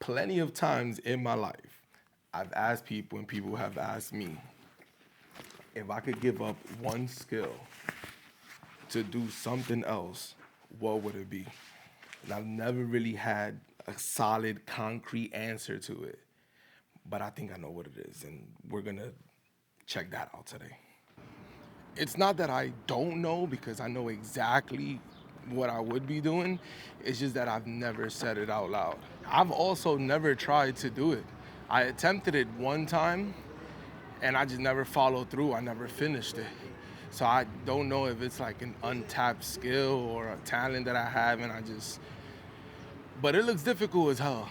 plenty of times in my life, I've asked people and people have asked me if I could give up one skill to do something else, what would it be? And I've never really had a solid, concrete answer to it. But I think I know what it is, and we're gonna check that out today. It's not that I don't know, because I know exactly what I would be doing. It's just that I've never said it out loud. I've also never tried to do it. I attempted it one time, and I just never followed through. I never finished it. So I don't know if it's like an untapped skill or a talent that I have, and but it looks difficult as hell.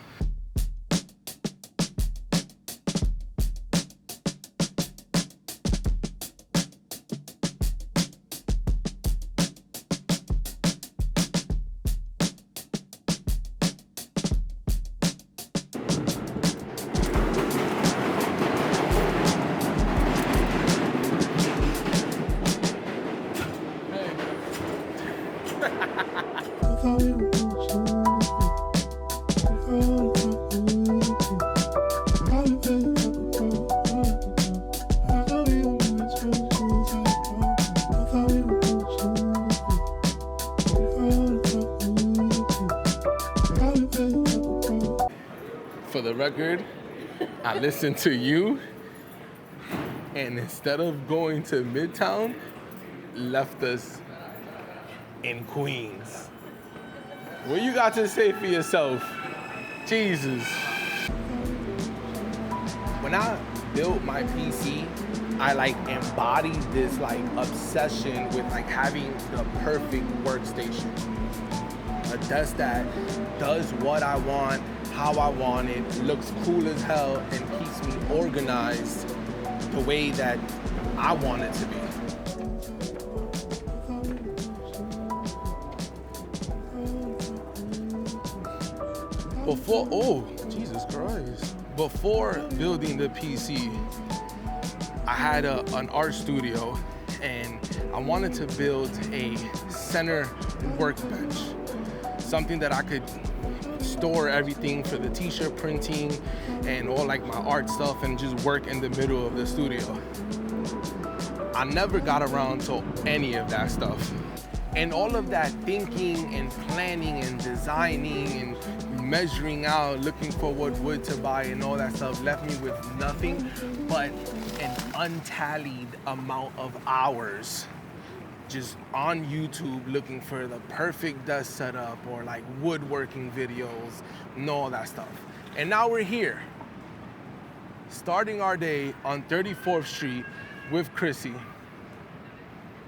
For the record, I listened to you, and instead of going to Midtown, left us in Queens. What you got to say for yourself? Jesus. When I built my PC, I embodied this obsession with having the perfect workstation. A desk that does what I want, how I want it, looks cool as hell, and keeps me organized the way that I want it to be. Jesus Christ. Before building the PC, I had an art studio, and I wanted to build a center workbench, something that I could store everything for the t-shirt printing and all my art stuff, and just work in the middle of the studio. I never got around to any of that stuff. And all of that thinking and planning and designing and measuring out, looking for what wood to buy and all that stuff left me with nothing but an untallied amount of hours just on YouTube looking for the perfect desk setup or woodworking videos and all that stuff. And now we're here, starting our day on 34th Street with Chrissy.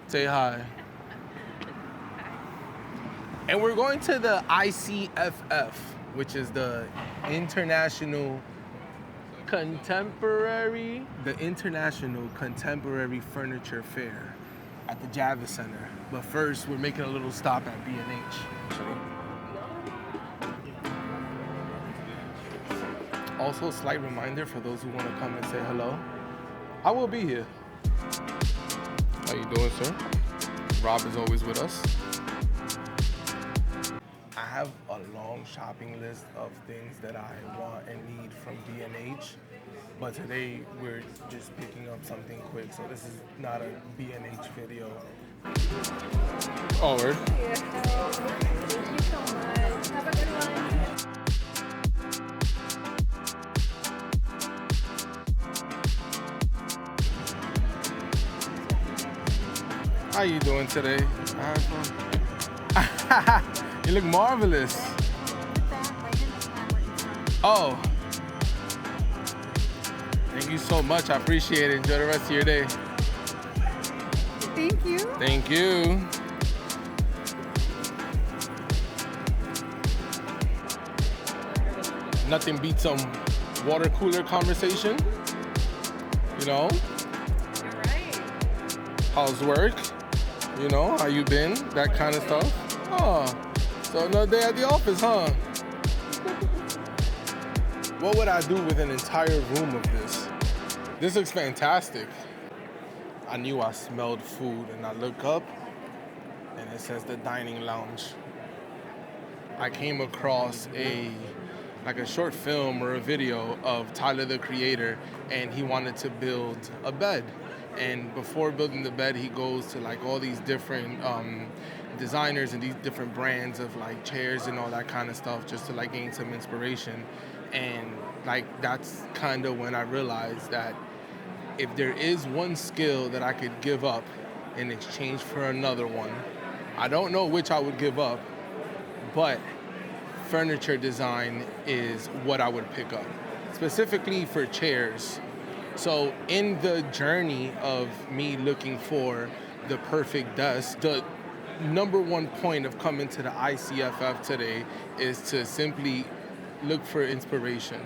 Say hi. And we're going to the ICFF, which is the International Contemporary Furniture Fair at the Javits Center. But first, we're making a little stop at B&H. Also, slight reminder for those who want to come and say hello, I will be here. How you doing, sir? Rob is always with us. I have a long shopping list of things that I want and need from B&H, but today we're just picking up something quick, so this is not a B&H video. Oh, word? Yeah. Thank you so much. Have a good one. How you doing today? You look marvelous. Oh. Thank you so much. I appreciate it. Enjoy the rest of your day. Thank you. Thank you. Nothing beats some water cooler conversation. You know? You're right. How's work? You know, how you been? That kind of stuff. Oh. So another day at the office, huh? What would I do with an entire room of this? This looks fantastic. I knew I smelled food, and I look up and it says the dining lounge. I came across a like a short film or a video of Tyler the Creator, and he wanted to build a bed. And before building the bed, he goes to like all these different designers and these different brands of like chairs and all that kind of stuff, just to like gain some inspiration. And like that's kind of when I realized that if there is one skill that I could give up in exchange for another one, I don't know which I would give up, but furniture design is what I would pick up, specifically for chairs. So in the journey of me looking for the perfect desk, the number one point of coming to the ICFF today is to simply look for inspiration.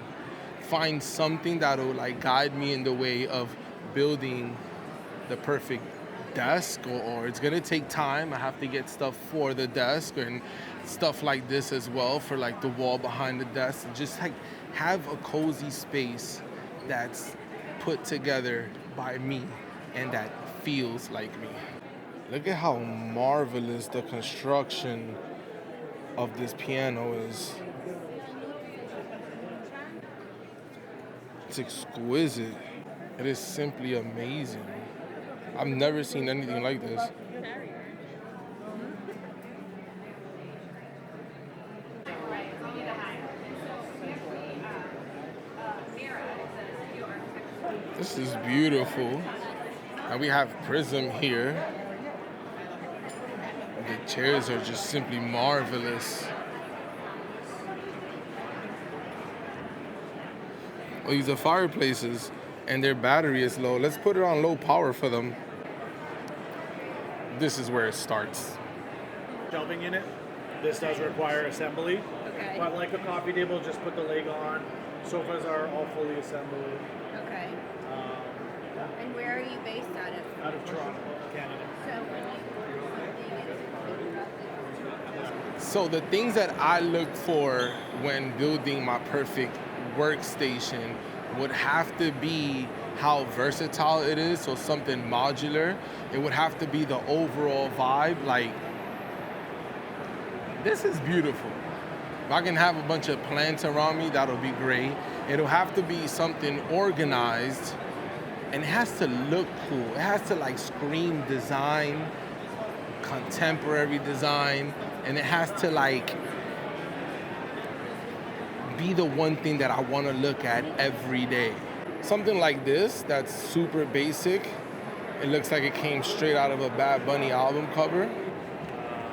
Find something that'll like guide me in the way of building the perfect desk, or it's gonna take time. I have to get stuff for the desk and stuff like this as well for like the wall behind the desk. Just like have a cozy space that's put together by me and that feels like me. Look at how marvelous the construction of this piano is. It's exquisite. It is simply amazing. I've never seen anything like this. This is beautiful. And we have Prism here. The chairs are just simply marvelous. Well, these are fireplaces and their battery is low. Let's put it on low power for them. This is where it starts. Shelving in it. This does require assembly. Okay. But like a coffee table, just put the leg on. Sofas are all fully assembled. Okay. And where are you based out of? Out of Toronto, Canada. So when you order something, So the things that I look for when building my perfect workstation would have to be how versatile it is, so something modular. It would have to be the overall vibe, like, this is beautiful. If I can have a bunch of plants around me, that'll be great. It'll have to be something organized, and it has to look cool. It has to like scream design, contemporary design, and it has to like be the one thing that I want to look at every day. Something like this that's super basic. It looks like it came straight out of a Bad Bunny album cover,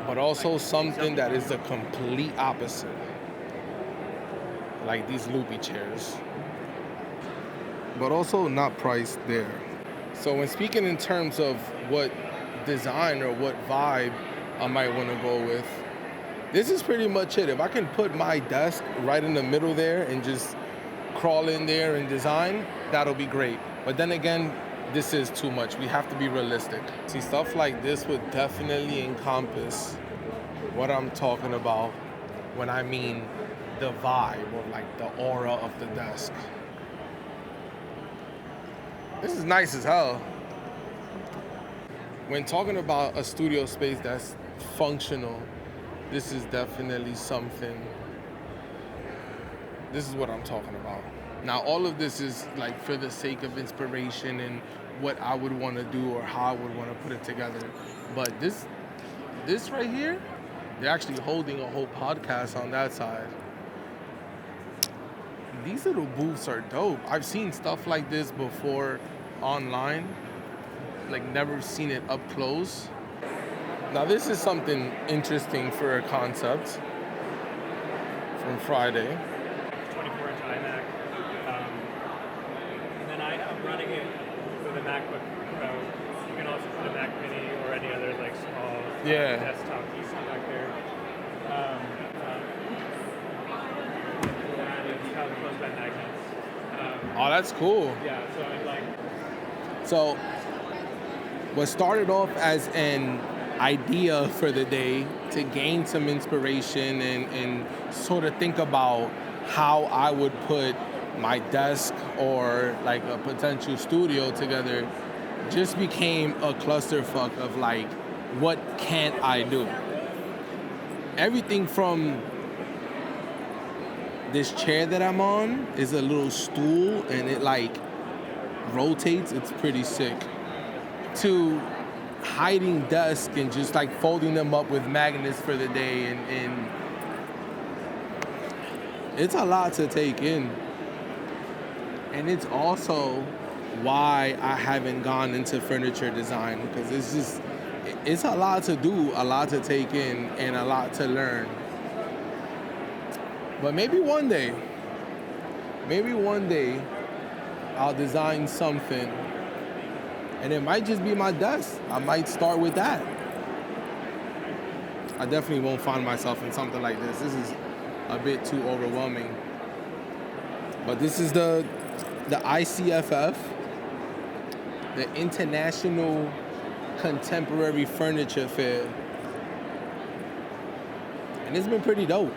but also something that is the complete opposite. Like these loopy chairs. But also not priced there. So when speaking in terms of what design or what vibe I might want to go with, this is pretty much it. If I can put my desk right in the middle there and just crawl in there and design, that'll be great. But then again, this is too much. We have to be realistic. See, stuff like this would definitely encompass what I'm talking about when I mean the vibe or like the aura of the desk. This is nice as hell. When talking about a studio space that's functional, this is definitely something. This is what I'm talking about. Now, all of this is like for the sake of inspiration and what I would want to do or how I would want to put it together. But this right here, they're actually holding a whole podcast on that side. These little booths are dope. I've seen stuff like this before online, like never seen it up close. Now this is something interesting for a concept from Friday. 24-inch iMac. And then I'm running it with a MacBook Pro. You can also put a Mac Mini or any other like small desktop PC back there. And closed by magnets. Oh, that's cool. Yeah, so I like. So what started off as an idea for the day to gain some inspiration and sort of think about how I would put my desk or like a potential studio together just became a clusterfuck of like, what can't I do? Everything from this chair that I'm on is a little stool and it like rotates. It's pretty sick. To hiding desk and just like folding them up with magnets for the day, and it's a lot to take in. And it's also why I haven't gone into furniture design, because it's a lot to do, a lot to take in, and a lot to learn. But maybe one day I'll design something, and it might just be my desk. I might start with that. I definitely won't find myself in something like this. This is a bit too overwhelming. But this is the ICFF, the International Contemporary Furniture Fair. And it's been pretty dope.